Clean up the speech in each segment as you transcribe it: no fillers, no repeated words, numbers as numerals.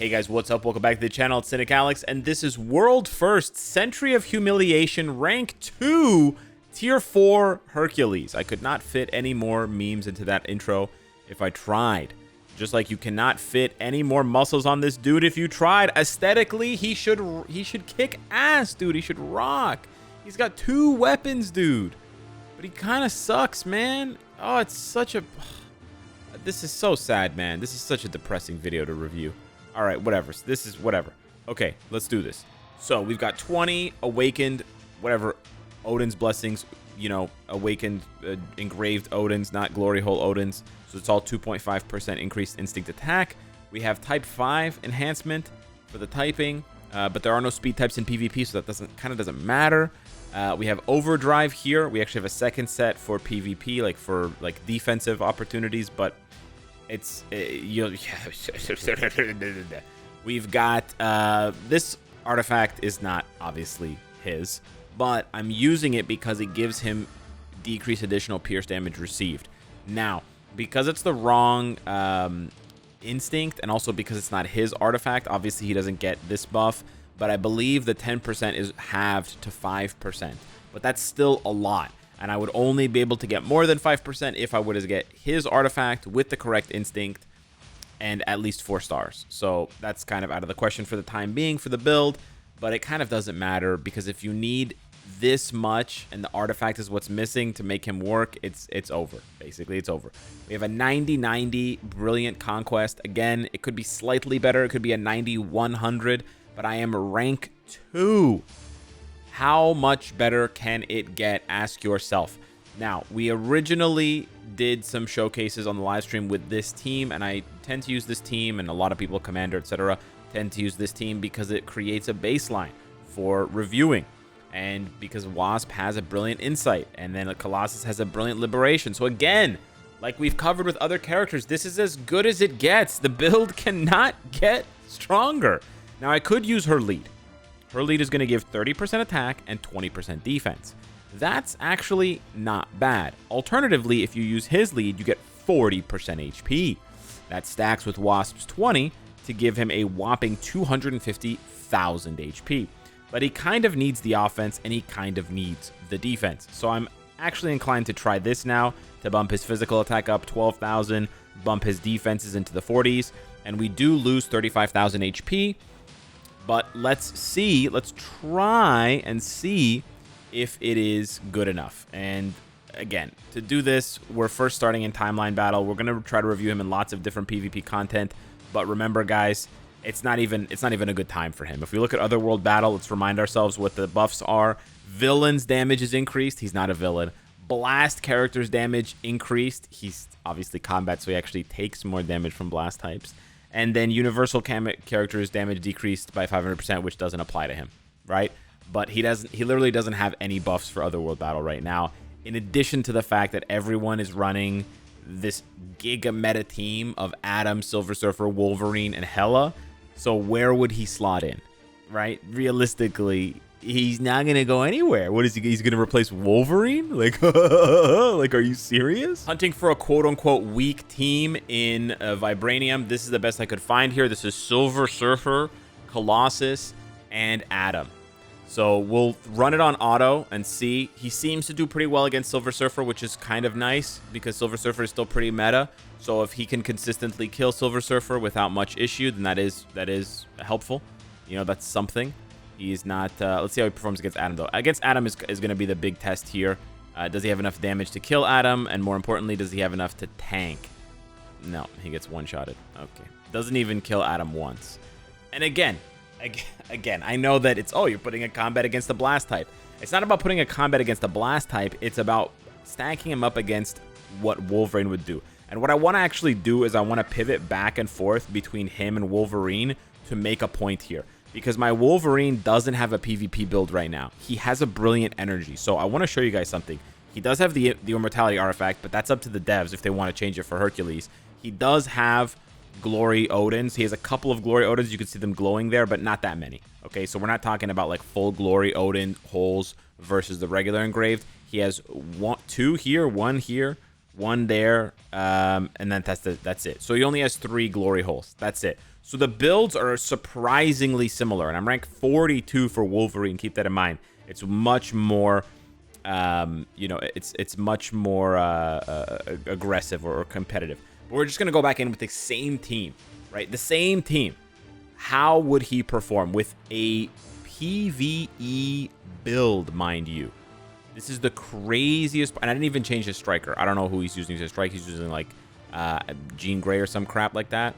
Hey guys, what's up? Welcome back to the channel. It's Cynicalex, and this is World First Century of Humiliation Rank 2 Tier 4 Hercules. I could not fit any more memes into that intro if I tried. Just like you cannot fit any more muscles on this dude if you tried. Aesthetically, he should kick ass, dude. He should rock. He's got 2 weapons, dude. But he kind of sucks, man. Oh, it's such a... This is so sad, man. This is such a depressing video to review. All right, whatever. This is whatever. Okay, let's do this. So we've got 20 awakened, whatever, Odin's blessings, you know, awakened, engraved Odins, not glory hole Odins. So it's all 2.5% increased instinct attack. We have type 5 enhancement for the typing, but there are no speed types in PvP, so that kind of doesn't matter. We have overdrive here. We actually have a second set for PvP, like for defensive opportunities, but it's we've got this artifact is not obviously his, but I'm using it because it gives him decreased additional pierce damage received. Now, because it's the wrong instinct, and also because it's not his artifact, obviously he doesn't get this buff, but I believe the 10% is halved to 5%, but that's still a lot. And I would only be able to get more than 5% if I were to get his artifact with the correct instinct and at least 4 stars. So that's kind of out of the question for the time being for the build, but it kind of doesn't matter because if you need this much and the artifact is what's missing to make him work, it's over. Basically, it's over. We have a 90-90 Brilliant Conquest. Again, it could be slightly better. It could be a 90-100, but I am rank 2. How much better can it get? Ask yourself. Now, we originally did some showcases on the live stream with this team, and I tend to use this team, and a lot of people, Commander, etc., tend to use this team because it creates a baseline for reviewing, and because Wasp has a brilliant insight, and then Colossus has a brilliant liberation. So again, like we've covered with other characters, this is as good as it gets. The build cannot get stronger. Now, I could use her lead. Her lead is going to give 30% attack and 20% defense. That's actually not bad. Alternatively, if you use his lead, you get 40% HP. That stacks with Wasp's 20 to give him a whopping 250,000 HP. But he kind of needs the offense and he kind of needs the defense. So I'm actually inclined to try this now to bump his physical attack up 12,000, bump his defenses into the 40s, and we do lose 35,000 HP. But let's see, let's try and see if it is good enough. And again, to do this, we're first starting in Timeline Battle. We're going to try to review him in lots of different PvP content. But remember, guys, it's not even a good time for him. If we look at Otherworld Battle, let's remind ourselves what the buffs are. Villain's damage is increased. He's not a villain. Blast character's damage increased. He's obviously combat, so he actually takes more damage from blast types. And then universal character's damage decreased by 500%, which doesn't apply to him, right? But he literally doesn't have any buffs for Otherworld Battle right now. In addition to the fact that everyone is running this giga meta team of Adam, Silver Surfer, Wolverine, and Hela. So where would he slot in, right? Realistically, he's not going to go anywhere. What is he? He's going to replace Wolverine? Like, like, are you serious? Hunting for a quote-unquote weak team in Vibranium. This is the best I could find here. This is Silver Surfer, Colossus, and Adam. So we'll run it on auto and see. He seems to do pretty well against Silver Surfer, which is kind of nice because Silver Surfer is still pretty meta. So if he can consistently kill Silver Surfer without much issue, then that is helpful. You know, that's something. He's not, let's see how he performs against Adam, though. Against Adam is going to be the big test here. Does he have enough damage to kill Adam? And more importantly, does he have enough to tank? No, he gets one-shotted. Okay. Doesn't even kill Adam once. And again, I know that it's, oh, you're putting a combat against the blast type. It's not about putting a combat against the blast type. It's about stacking him up against what Wolverine would do. And what I want to actually do is I want to pivot back and forth between him and Wolverine to make a point here. Because my Wolverine doesn't have a PvP build right now. He has a brilliant energy. So I want to show you guys something. He does have the Immortality artifact, but that's up to the devs if they want to change it for Hercules. He does have Glory Odins. He has a couple of Glory Odins. You can see them glowing there, but not that many. Okay, so we're not talking about like full Glory Odin holes versus the regular engraved. He has 2 here, 1 here, one there, and then that's it. So he only has 3 glory holes. That's it. So the builds are surprisingly similar, and I'm ranked 42 for Wolverine. Keep that in mind. It's much more, you know, it's much more aggressive or competitive. But we're just gonna go back in with the same team, right? The same team. How would he perform with a PvE build, mind you? This is the craziest, and I didn't even change his striker. I don't know who he's using to strike. He's using like Jean Grey or some crap like that.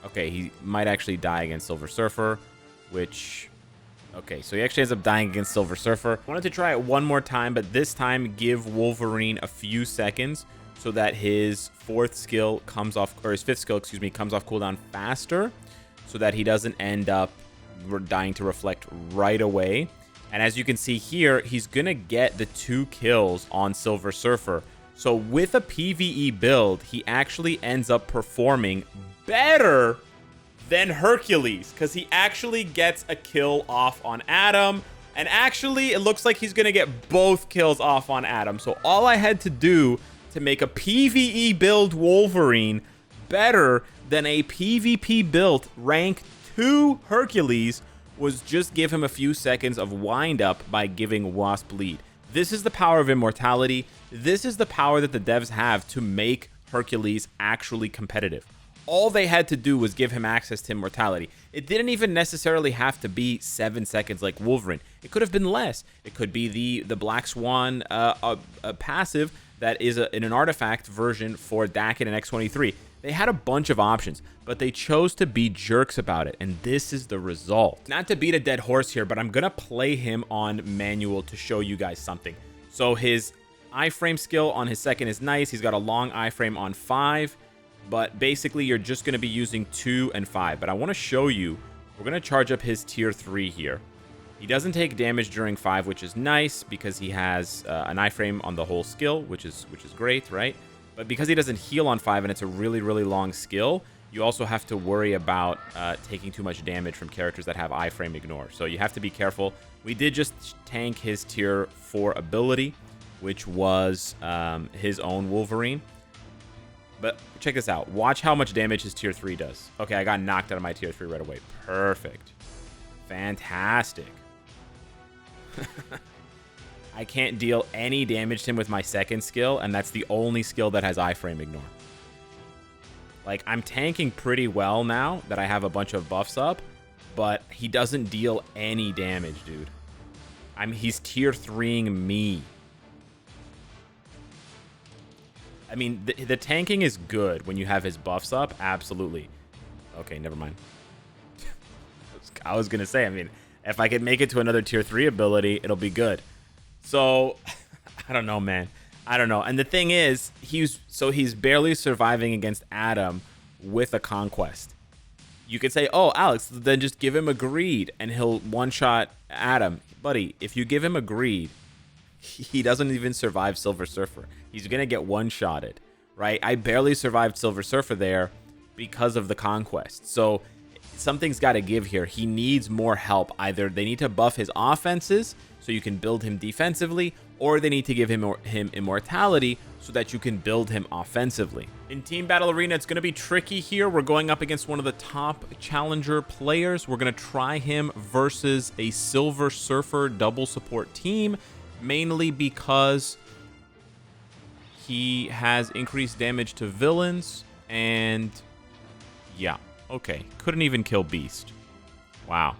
Okay, he might actually die against Silver Surfer, which... Okay, so he actually ends up dying against Silver Surfer. I wanted to try it one more time, but this time give Wolverine a few seconds so that his 4th skill comes off, or his 5th skill, excuse me, comes off cooldown faster so that he doesn't end up dying to reflect right away. And as you can see here, he's going to get the 2 kills on Silver Surfer. So with a PvE build, he actually ends up performing better than Hercules, because he actually gets a kill off on Adam. And actually, it looks like he's going to get both kills off on Adam. So all I had to do to make a PvE build Wolverine better than a PvP build rank 2 Hercules was just give him a few seconds of wind up by giving Wasp lead. This is the power of immortality. This is the power that the devs have to make Hercules actually competitive. All they had to do was give him access to immortality. It didn't even necessarily have to be 7 seconds like Wolverine. It could have been less. It could be the Black Swan passive that is in an artifact version for Dakin and X-23. They had a bunch of options, but they chose to be jerks about it, and this is the result. Not to beat a dead horse here, but I'm going to play him on manual to show you guys something. So his iframe skill on his 2nd is nice. He's got a long iframe on 5. But basically, you're just going to be using 2 and 5. But I want to show you, we're going to charge up his tier 3 here. He doesn't take damage during 5, which is nice because he has an iframe on the whole skill, which is great, right? But because he doesn't heal on 5 and it's a really, really long skill, you also have to worry about taking too much damage from characters that have iframe ignore. So you have to be careful. We did just tank his tier 4 ability, which was his own Wolverine. But check this out. Watch how much damage his tier 3 does. Okay, I got knocked out of my tier 3 right away. Perfect. Fantastic. I can't deal any damage to him with my 2nd skill, and that's the only skill that has iframe ignore. Like, I'm tanking pretty well now that I have a bunch of buffs up, but he doesn't deal any damage, dude. He's tier 3ing me. I mean, the tanking is good when you have his buffs up. Absolutely. Okay, never mind. I was going to say, I mean, if I could make it to another tier 3 ability, it'll be good. So, I don't know, man. I don't know. And the thing is, he's barely surviving against Adam with a conquest. You could say, oh, Alex, then just give him a greed and he'll one-shot Adam. Buddy, if you give him a greed, he doesn't even survive Silver Surfer. He's going to get one-shotted, right? I barely survived Silver Surfer there because of the conquest. So something's got to give here. He needs more help. Either they need to buff his offenses so you can build him defensively, or they need to give him immortality so that you can build him offensively. In Team Battle Arena, it's going to be tricky here. We're going up against one of the top challenger players. We're going to try him versus a Silver Surfer double support team, mainly because he has increased damage to villains, and yeah, okay. Couldn't even kill Beast. Wow.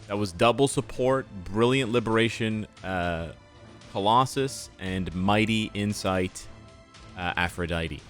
That was double support, brilliant liberation, Colossus, and mighty insight, Aphrodite.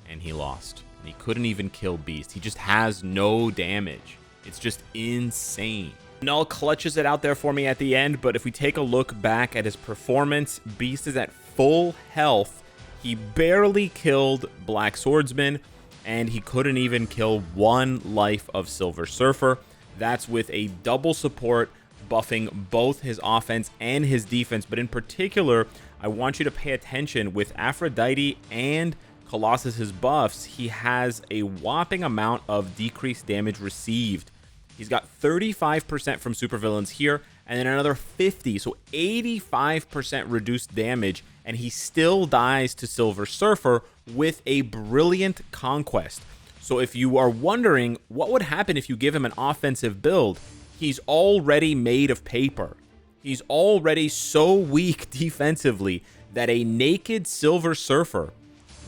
And he lost. And he couldn't even kill Beast. He just has no damage. It's just insane. Null clutches it out there for me at the end, but if we take a look back at his performance, Beast is at full health. He barely killed Black Swordsman, and he couldn't even kill 1 life of Silver Surfer. That's with a double support buffing both his offense and his defense. But in particular, I want you to pay attention with Aphrodite and Colossus's buffs. He has a whopping amount of decreased damage received. He's got 35% from supervillains here, and then another 50, so 85% reduced damage and he still dies to Silver Surfer with a brilliant conquest. So if you are wondering what would happen if you give him an offensive build, he's already made of paper. He's already so weak defensively that a naked Silver Surfer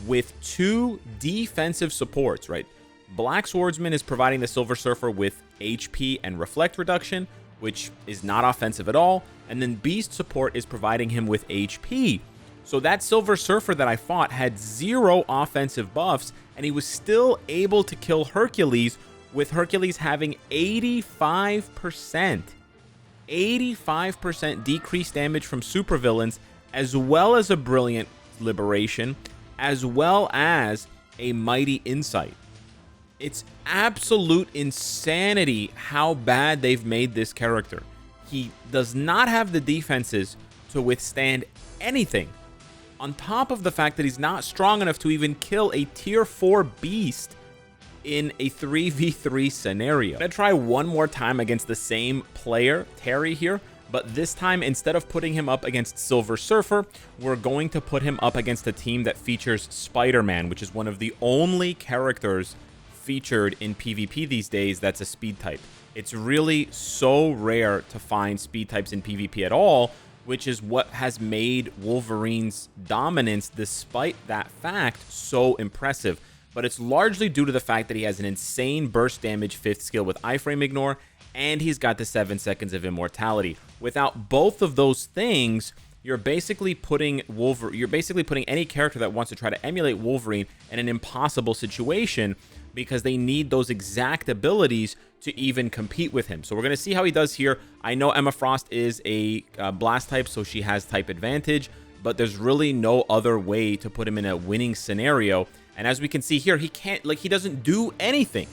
with 2 defensive supports, right? Black Swordsman is providing the Silver Surfer with HP and reflect reduction, which is not offensive at all. And then Beast support is providing him with HP. So that Silver Surfer that I fought had 0 offensive buffs, and he was still able to kill Hercules, with Hercules having 85% decreased damage from supervillains, as well as a brilliant liberation, as well as a mighty insight. It's absolute insanity how bad they've made this character. He does not have the defenses to withstand anything, on top of the fact that he's not strong enough to even kill a tier 4 beast in a 3v3 scenario. I'm gonna try one more time against the same player, Terry here, but this time, instead of putting him up against Silver Surfer, we're going to put him up against a team that features Spider-Man, which is one of the only characters featured in PvP these days that's a speed type. It's really so rare to find speed types in PvP at all, which is what has made Wolverine's dominance, despite that fact, so impressive. But it's largely due to the fact that he has an insane burst damage 5th skill with iframe ignore, and he's got the 7 seconds of immortality. Without both of those things, you're basically putting any character that wants to try to emulate Wolverine in an impossible situation, because they need those exact abilities to even compete with him. So we're going to see how he does here. I know Emma Frost is a blast type, so she has type advantage, but there's really no other way to put him in a winning scenario. And as we can see here, he doesn't do anything.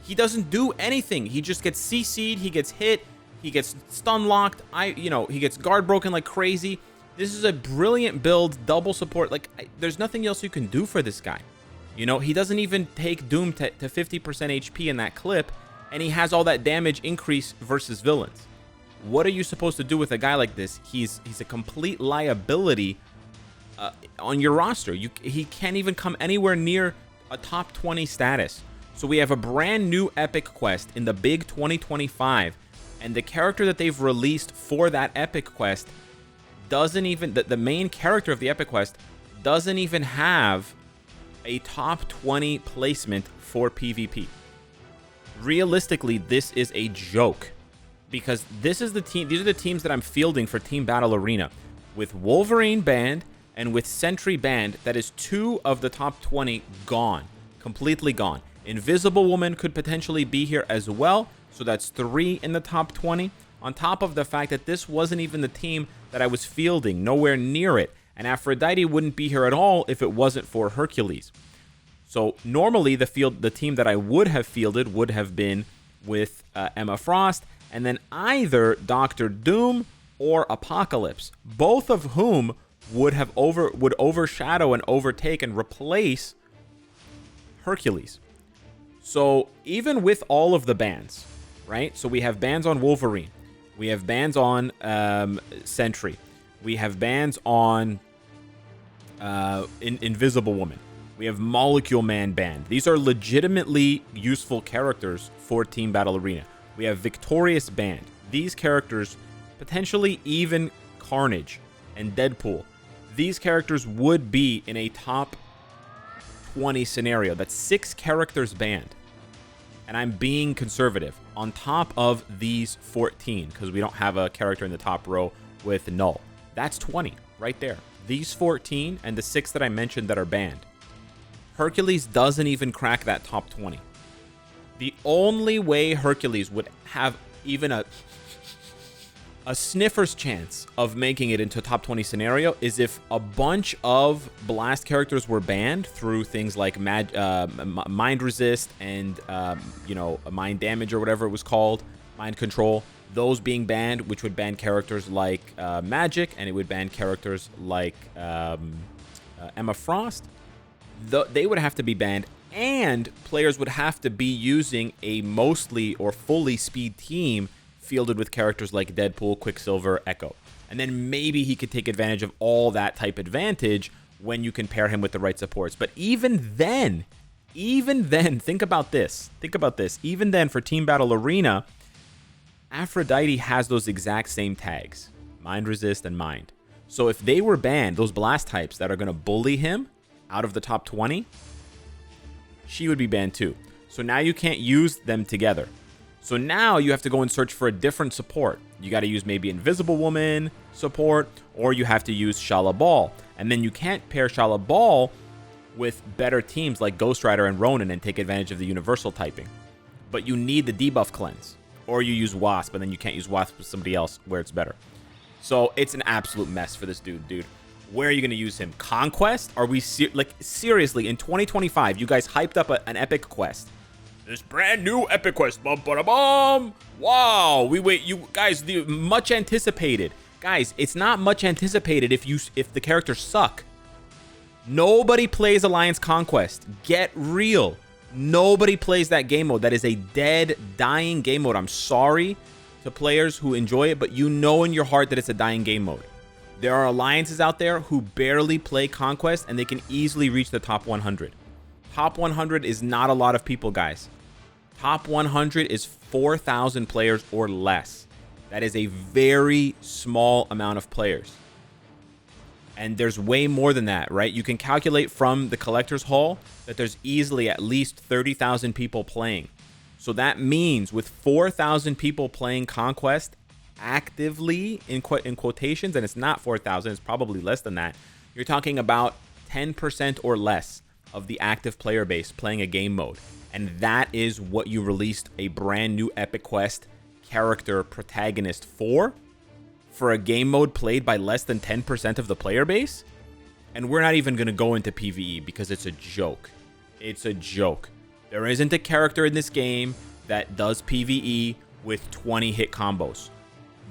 He doesn't do anything. He just gets CC'd, he gets hit, he gets stun locked, he gets guard broken like crazy. This is a brilliant build, double support. There's nothing else you can do for this guy. He doesn't even take Doom to 50% HP in that clip, and he has all that damage increase versus villains. What are you supposed to do with a guy like this? He's a complete liability on your roster. He can't even come anywhere near a top 20 status. So we have a brand new epic quest in the big 2025, and the character that they've released for that epic quest doesn't even, the main character of the epic quest doesn't even have a top 20 placement for PvP. Realistically, this is a joke, because these are the teams that I'm fielding for Team Battle Arena, with Wolverine banned and with Sentry banned. That is 2 of the top 20 gone, completely gone. Invisible Woman could potentially be here as well, so that's 3 in the top 20, on top of the fact that this wasn't even the team that I was fielding, nowhere near it. And Aphrodite wouldn't be here at all if it wasn't for Hercules. So normally the team that I would have fielded would have been with Emma Frost, and then either Dr. Doom or Apocalypse, both of whom would overshadow and overtake and replace Hercules. So even with all of the bans, right? So we have bans on Wolverine, we have bans on Sentry, we have bans on Invisible Woman, we have Molecule Man banned. These are legitimately useful characters for Team Battle Arena. We have Victorious banned. These characters, potentially even Carnage and Deadpool, these characters would be in a top 20 scenario. That's 6 characters banned. And I'm being conservative, on top of these 14, because we don't have a character in the top row with Null. That's 20 right there. These 14 and the 6 that I mentioned that are banned. Hercules doesn't even crack that top 20. The only way Hercules would have even a sniffer's chance of making it into a top 20 scenario is if a bunch of blast characters were banned through things like mind resist and mind damage, or whatever it was called, mind control. Those being banned, which would ban characters like Magic, and it would ban characters like Emma Frost. They would have to be banned, and players would have to be using a mostly or fully speed team fielded with characters like Deadpool, Quicksilver, Echo. And then maybe he could take advantage of all that type advantage when you can pair him with the right supports. But even then, think about this. Even then, for Team Battle Arena, Aphrodite has those exact same tags. Mind Resist and Mind. So if they were banned, those blast types that are going to bully him out of the top 20, she would be banned too. So now you can't use them together. So now you have to go and search for a different support. You got to use maybe Invisible Woman support, or you have to use Shala Ball. And then you can't pair Shala Ball with better teams like Ghost Rider and Ronin and take advantage of the universal typing. But you need the debuff cleanse. Or you use Wasp, and then you can't use Wasp with somebody else where it's better. So it's an absolute mess for this dude. Where are you going to use him? Conquest? Are we seriously, in 2025, you guys hyped up an epic quest. This brand new epic quest. Bum, ba, da, bum. Wow. You guys, the much anticipated. Guys, it's not much anticipated if the characters suck. Nobody plays Alliance Conquest. Get real. Nobody plays that game mode. That is a dead, dying game mode. I'm sorry to players who enjoy it, but you know in your heart that it's a dying game mode. There are alliances out there who barely play Conquest, and they can easily reach the top 100. Top 100 is not a lot of people, guys. Top 100 is 4,000 players or less. That is a very small amount of players. And there's way more than that, right? You can calculate from the collector's haul that there's easily at least 30,000 people playing. So that means with 4,000 people playing Conquest actively, in quotations, and it's not 4,000, it's probably less than that, you're talking about 10% or less of the active player base playing a game mode. And that is what you released a brand new Epic Quest character protagonist for a game mode played by less than 10% of the player base? And we're not even going to go into PvE because it's a joke. It's a joke. There isn't a character in this game that does PvE with 20 hit combos.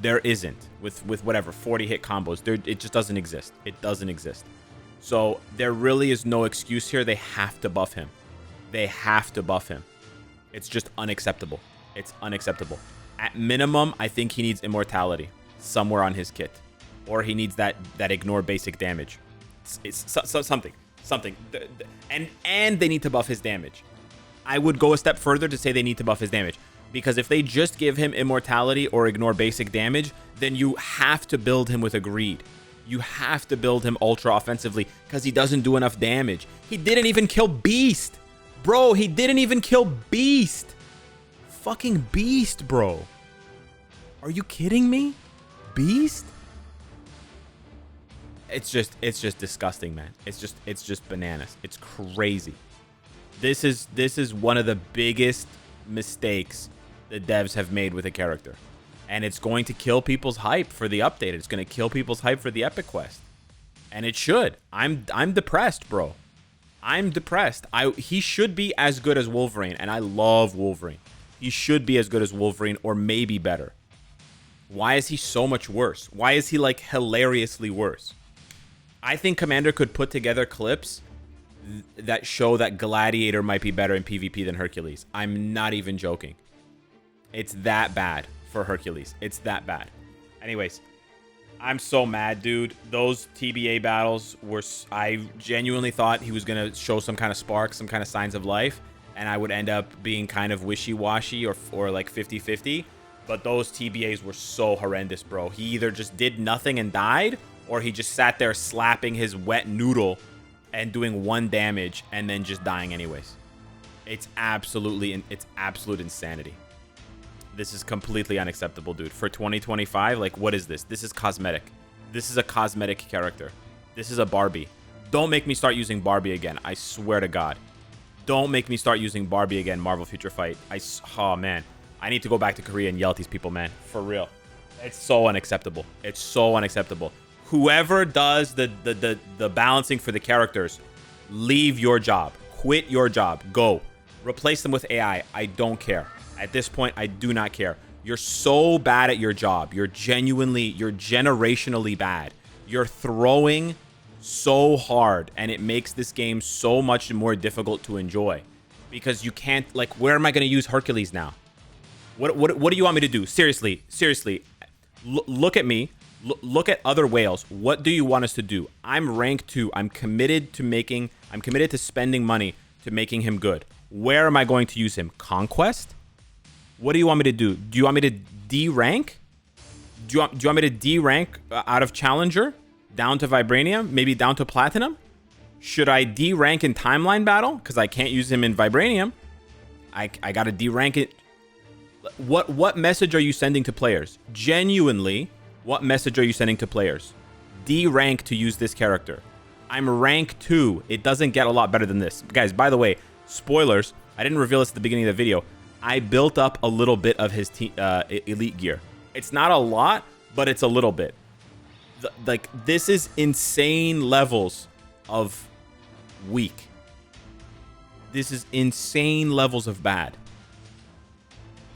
There isn't. With whatever, 40 hit combos. It just doesn't exist. It doesn't exist. So there really is no excuse here. They have to buff him. They have to buff him. It's just unacceptable. It's unacceptable. At minimum, I think he needs immortality somewhere on his kit, or he needs that ignore basic damage. It's something, and they need to buff his damage. I would go a step further to say they need to buff his damage, because if they just give him immortality or ignore basic damage, then you have to build him with a greed. You have to build him ultra offensively because he doesn't do enough damage. He didn't even kill Beast, bro. He didn't even kill Beast. Fucking Beast, bro. Are you kidding me? Beast? It's just disgusting, man. It's just bananas. It's crazy. This is one of the biggest mistakes the devs have made with a character. And it's going to kill people's hype for the update. It's going to kill people's hype for the Epic Quest. And it should. I'm depressed, bro. I'm depressed. He should be as good as Wolverine, and I love Wolverine. He should be as good as Wolverine, or maybe better. Why is he so much worse? Why is he like hilariously worse? I think Commander could put together clips that show that Gladiator might be better in PvP than Hercules. I'm not even joking. It's that bad for Hercules. It's that bad. Anyways, I'm so mad, dude. Those TBA battles were... I genuinely thought he was going to show some kind of spark, some kind of signs of life, and I would end up being kind of wishy-washy or like 50-50. But those TBAs were so horrendous, bro. He either just did nothing and died, or he just sat there slapping his wet noodle and doing 1 damage and then just dying anyways. It's absolute insanity. This is completely unacceptable, dude. For 2025, like, what is this? This is cosmetic. This is a cosmetic character. This is a Barbie. Don't make me start using Barbie again. I swear to God. Don't make me start using Barbie again, Marvel Future Fight. Oh, man. I need to go back to Korea and yell at these people, man. For real. It's so unacceptable. It's so unacceptable. Whoever does the balancing for the characters, leave your job. Quit your job. Go. Replace them with AI. I don't care. At this point, I do not care. You're so bad at your job. You're generationally bad. You're throwing so hard, and it makes this game so much more difficult to enjoy. Because you can't, like, where am I going to use Hercules now? What do you want me to do? Seriously. Look at me. Look at other whales. What do you want us to do? I'm rank 2. I'm committed to spending money to making him good. Where am I going to use him? Conquest? What do you want me to do? Do you want me to D-rank? Do you want me to D-rank out of Challenger? Down to Vibranium? Maybe down to Platinum? Should I D-rank in Timeline Battle? Because I can't use him in Vibranium. I gotta D-rank it. What message are you sending to players? Genuinely, what message are you sending to players? D-rank to use this character. I'm rank 2. It doesn't get a lot better than this. Guys, by the way, spoilers. I didn't reveal this at the beginning of the video. I built up a little bit of his elite gear. It's not a lot, but it's a little bit. Like, this is insane levels of weak. This is insane levels of bad.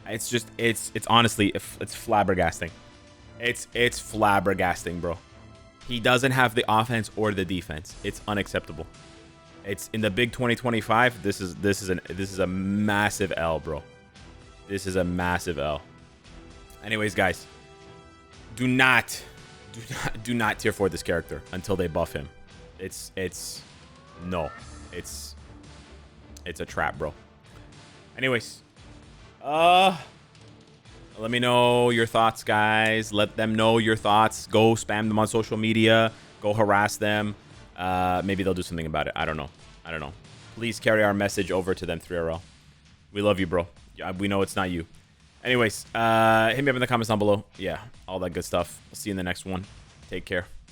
It's just, it's honestly, it's flabbergasting. It's flabbergasting, bro. He doesn't have the offense or the defense. It's unacceptable. It's in the big 2025. This is a massive L, bro. This is a massive L. Anyways, guys, do not tier 4 this character until they buff him. It's a trap, bro. Anyways, let me know your thoughts, guys. Let them know your thoughts. Go spam them on social media. Go harass them. Maybe they'll do something about it. I don't know. Please carry our message over to them, 3RL. We love you, bro. We know it's not you. Anyways, hit me up in the comments down below. Yeah, all that good stuff. I'll see you in the next one. Take care.